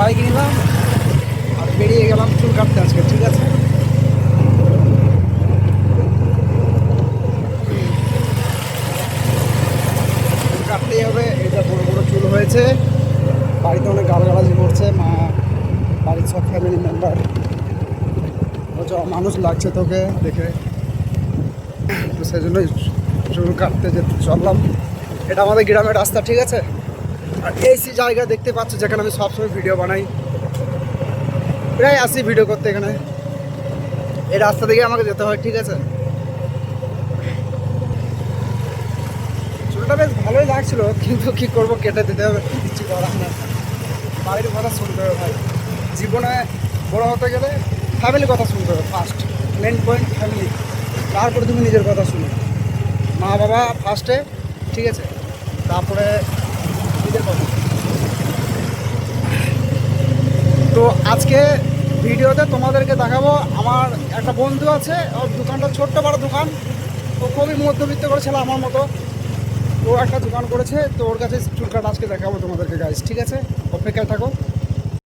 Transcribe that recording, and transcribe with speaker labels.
Speaker 1: Bike নিলাম আর বেরিয়ে গেলাম চুল কাটতে আজকে, ঠিক আছে। চুল কাটতেই হবে, এটা বড় বড় চুল হয়েছে, বাড়িতে অনেক গালাগালাজি করছে মা, বাড়ির সব ফ্যামিলি মেম্বার, মানুষ লাগছে তোকে দেখে, তো সেই জন্যই চুল কাটতে যেতে চললাম। এটা আমাদের গ্রামের রাস্তা, ঠিক আছে। আর এই জায়গা দেখতে পাচ্ছ যেখানে আমি সবসময় ভিডিও বানাই, প্রায় আসি ভিডিও করতে এখানে। এই রাস্তা দিকে আমাকে যেতে হয়, ঠিক আছে। চুলটা বেশ ভালোই লাগছিল, কিন্তু কি করব, কেটে দিতে হবে, কিছু করার না। বাড়ির কথা শুনতে হবে ভাই, জীবনে বড় হতে গেলে ফ্যামিলির কথা শুনতে হবে ফার্স্ট, মেন পয়েন্ট ফ্যামিলি, তারপরে তুমি নিজের কথা শুনো। মা বাবা ফার্স্টে, ঠিক আছে, তারপরে নিজের কথা। তো আজকে ভিডিওতে তোমাদেরকে দেখাবো, আমার একটা বন্ধু আছে, ওর দোকানটা ছোট্ট বড় দোকান, ও খুবই মধ্যবিত্ত করে ছেলে আমার মতো, ও একটা দোকান করেছে, তো ওর কাছে চুল কাটা আজকে দেখাবো তোমাদেরকে গাইস, ঠিক আছে, অপেক্ষায় থাকো।